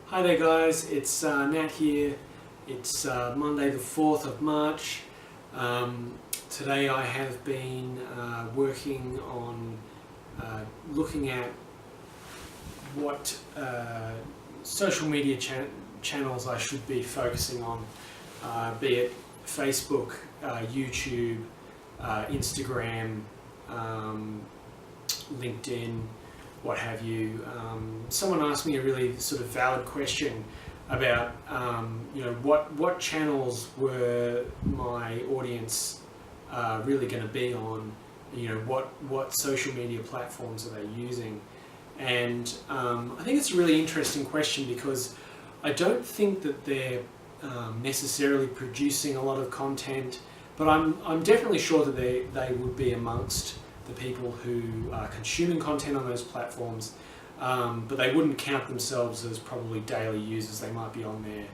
Hi there guys, it's Nat here. It's Monday the 4th of March. Today I have been working on looking at what social media channels I should be focusing on, be it Facebook, YouTube, Instagram, LinkedIn, what have you. Someone asked me a really sort of valid question about what channels were my audience really going to be on, what social media platforms are they using. And I think it's a really interesting question because I don't think that they're necessarily producing a lot of content, but I'm definitely sure that they would be amongst the people who are consuming content on those platforms, but they wouldn't count themselves as probably daily users. They might be on there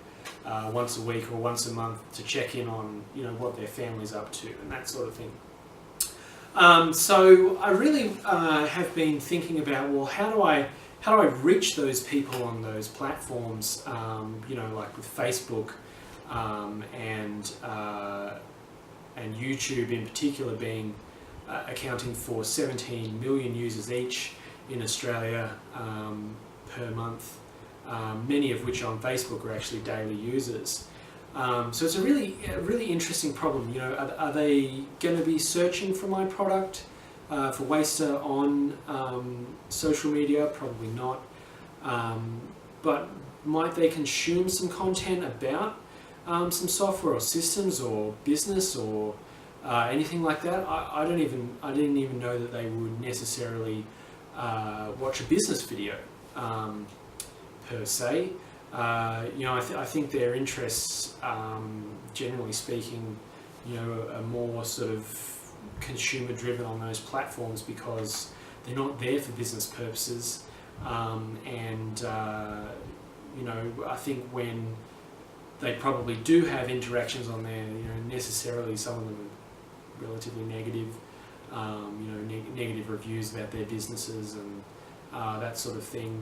once a week or once a month to check in on what their family's up to and that sort of thing. So I really have been thinking about, well, how do I reach those people on those platforms? Like with Facebook and YouTube in particular being accounting for 17 million users each in Australia per month, many of which on Facebook are actually daily users. So it's a really interesting problem. Are they going to be searching for my product, for Waster on social media? Probably not. But might they consume some content about some software or systems or business or anything like that? I didn't even know that they would necessarily watch a business video per se. I think their interests, generally speaking, are more sort of consumer driven on those platforms because they're not there for business purposes. I think when they probably do have interactions on there, necessarily some of them are relatively negative, negative reviews about their businesses and that sort of thing.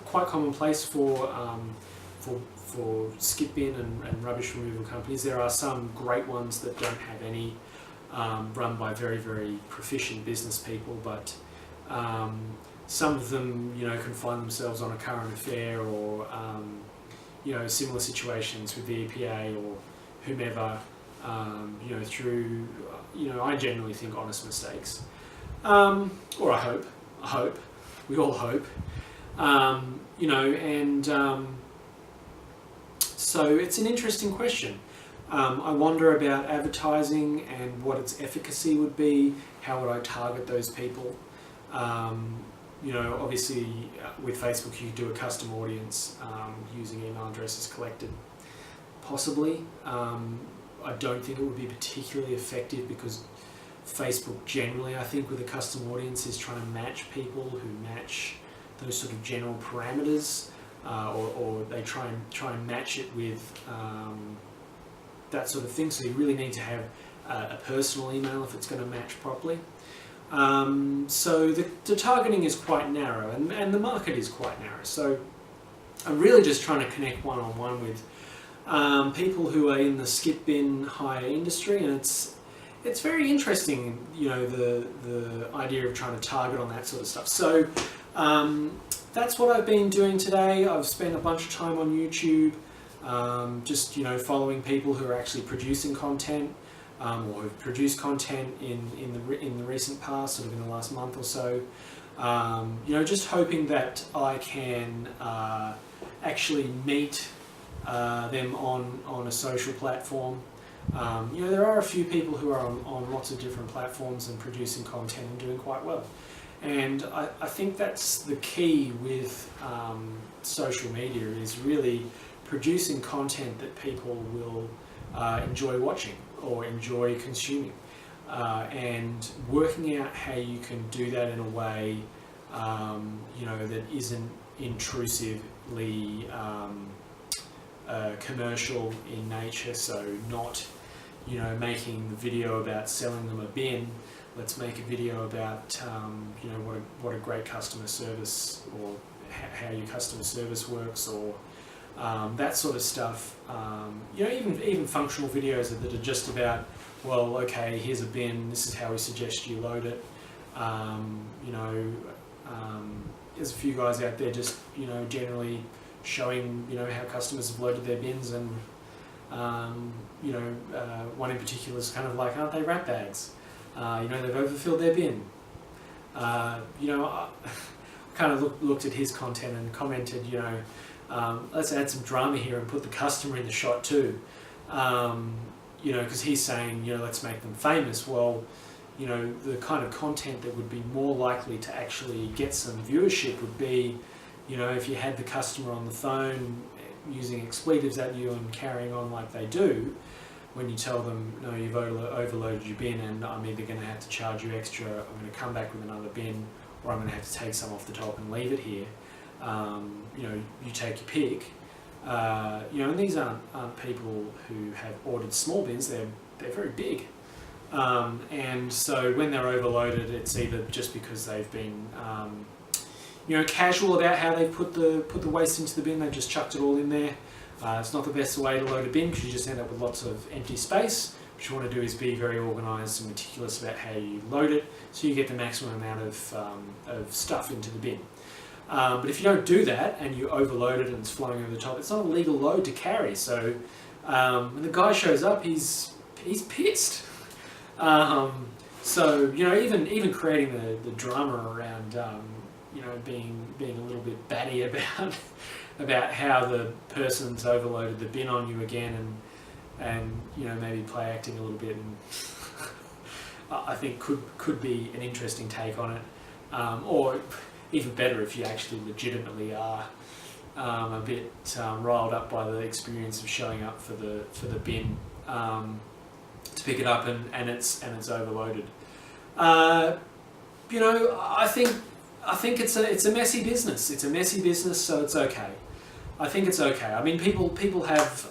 Quite commonplace for skip bin and rubbish removal companies. There are some great ones that don't have any, run by very, very proficient business people, but some of them, can find themselves on a current affair or similar situations with the EPA or whomever, through, I generally think honest mistakes, or I hope, we all hope. So it's an interesting question. I wonder about advertising and what its efficacy would be. How would I target those people? Obviously with Facebook you do a custom audience using email addresses collected. Possibly. I don't think it would be particularly effective because Facebook generally, I think, with a custom audience is trying to match people who match those sort of general parameters, or they try and match it with that sort of thing. So you really need to have a personal email if it's going to match properly. So the targeting is quite narrow, and the market is quite narrow. So I'm really just trying to connect one-on-one with people who are in the skip bin hire industry, and it's very interesting, the idea of trying to target on that sort of stuff. So that's what I've been doing today. I've spent a bunch of time on YouTube, just following people who are actually producing content, or who've produced content in the recent past, sort of in the last month or so. Just hoping that I can actually meet them on a social platform. There are a few people who are on lots of different platforms and producing content and doing quite well. And I think that's the key with social media, is really producing content that people will enjoy watching or enjoy consuming, and working out how you can do that in a way that isn't intrusively commercial in nature. So not making the video about selling them a bin. Let's make a video about what a great customer service or how your customer service works, or that sort of stuff. You know, even functional videos that are just about, well, okay, here's a bin, this is how we suggest you load it. You know, there's a few guys out there just, you know, generally showing, you know, how customers have loaded their bins, and you know, one in particular is kind of like, aren't they rat bags? You know, they've overfilled their bin. You know, I kind of looked at his content and commented, you know, let's add some drama here and put the customer in the shot too. You know, because he's saying, you know, let's make them famous. Well, you know, the kind of content that would be more likely to actually get some viewership would be, you know, if you had the customer on the phone using expletives at you and carrying on like they do, when you tell them, no, you've overloaded your bin and I'm either going to have to charge you extra, I'm going to come back with another bin, or I'm going to have to take some off the top and leave it here. You know, you take your pick. You know, and these aren't people who have ordered small bins, they're very big. And so when they're overloaded, it's either just because they've been you know, casual about how they put the waste into the bin, they've just chucked it all in there. It's not the best way to load a bin because you just end up with lots of empty space. What you want to do is be very organised and meticulous about how you load it, so you get the maximum amount of stuff into the bin. But if you don't do that and you overload it and it's flying over the top, it's not a legal load to carry. So when the guy shows up, he's pissed. So you know, even creating the drama around you know, being a little bit batty about how the person's overloaded the bin on you again, and you know, maybe play acting a little bit, and I think could be an interesting take on it, or even better if you actually legitimately are a bit riled up by the experience of showing up for the bin to pick it up and it's overloaded. You know, I think it's a messy business. It's a messy business, so it's okay. I think it's okay. I mean, people have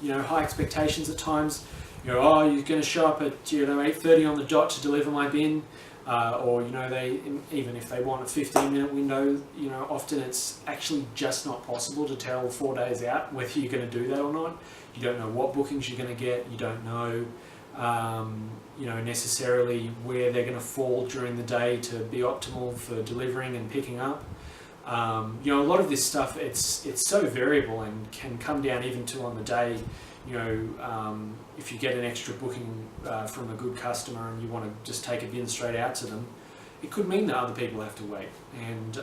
you know, high expectations at times. You know, oh, you're going to show up at, you know, 8:30 on the dot to deliver my bin, or you know, even if they want a 15-minute window, you know, often it's actually just not possible to tell 4 days out whether you're going to do that or not. You don't know what bookings you're going to get. You don't know you know, necessarily where they're going to fall during the day to be optimal for delivering and picking up. You know, a lot of this stuff, it's so variable and can come down even to on the day. You know, if you get an extra booking from a good customer and you want to just take a bin straight out to them, it could mean that other people have to wait. And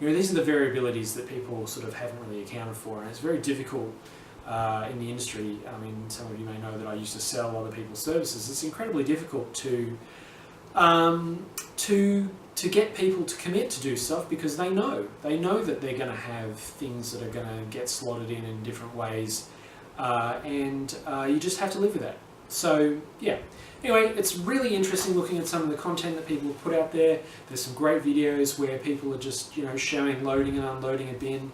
you know, these are the variabilities that people sort of haven't really accounted for, and it's very difficult in the industry. I mean, some of you may know that I used to sell other people's services. It's incredibly difficult to get people to commit to do stuff, because they know that they're going to have things that are going to get slotted in different ways, and you just have to live with that. So yeah, anyway, it's really interesting looking at some of the content that people have put out there. There's some great videos where people are just, you know, showing loading and unloading a bin.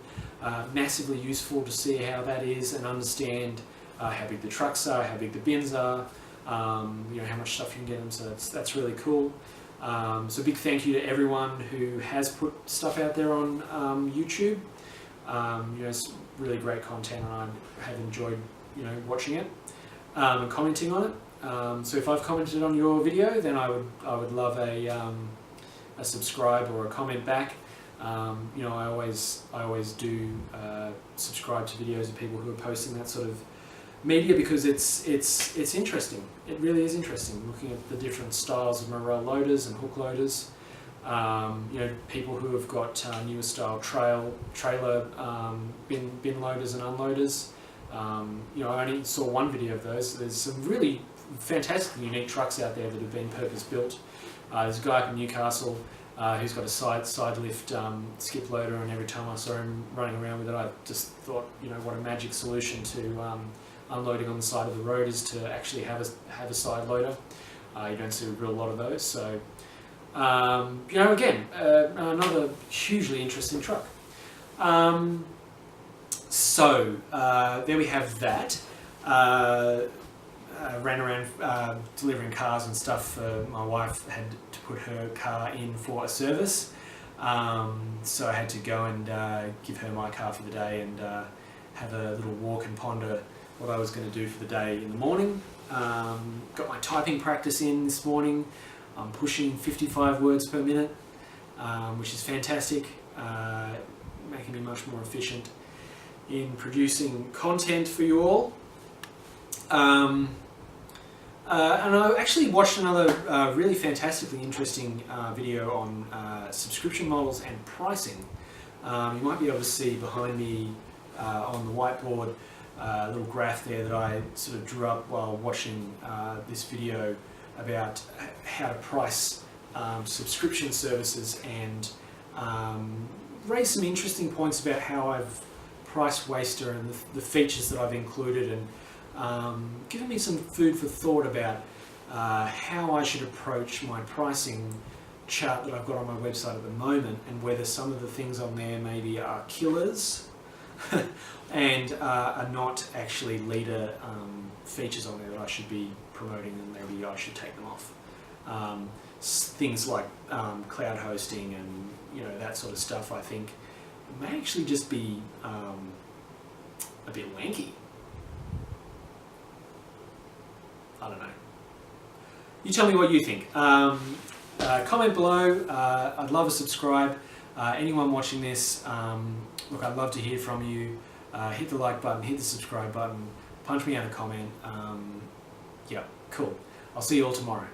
Massively useful to see how that is and understand how big the trucks are, how big the bins are, you know, how much stuff you can get them. So that's really cool. So big thank you to everyone who has put stuff out there on YouTube. You know, it's really great content, and I have enjoyed, you know, watching it and commenting on it. So if I've commented on your video, then I would love a subscribe or a comment back. You know, I always do subscribe to videos of people who are posting that sort of media, because it's interesting. It really is interesting looking at the different styles of morel loaders and hook loaders. You know, people who have got newer style trailer bin loaders and unloaders. You know, I only saw one video of those. There's some really fantastically unique trucks out there that have been purpose built. There's a guy up in Newcastle who's got a side lift skip loader, and every time I saw him running around with it, I just thought, you know, what a magic solution to unloading on the side of the road is to actually have a side loader. You don't see a real lot of those, so you know, again, another hugely interesting truck. So there we have that. Ran around delivering cars and stuff. My wife had to put her car in for a service. So I had to go and give her my car for the day and have a little walk and ponder what I was going to do for the day in the morning. Got my typing practice in this morning. I'm pushing 55 words per minute, which is fantastic, making me much more efficient in producing content for you all. And I actually watched another really fantastically interesting video on subscription models and pricing. You might be able to see behind me on the whiteboard a little graph there that I sort of drew up while watching this video about how to price subscription services, and raise some interesting points about how I've priced Waster and the features that I've included, and given me some food for thought about how I should approach my pricing chart that I've got on my website at the moment, and whether some of the things on there maybe are killers and are not actually leader features on there that I should be promoting, and maybe I should take them off. Things like cloud hosting and that sort of stuff, I think may actually just be a bit wanky. I don't know. You tell me what you think. Comment below. I'd love a subscribe. Anyone watching this, look, I'd love to hear from you. Hit the like button, hit the subscribe button, punch me out a comment. Yeah, cool. I'll see you all tomorrow.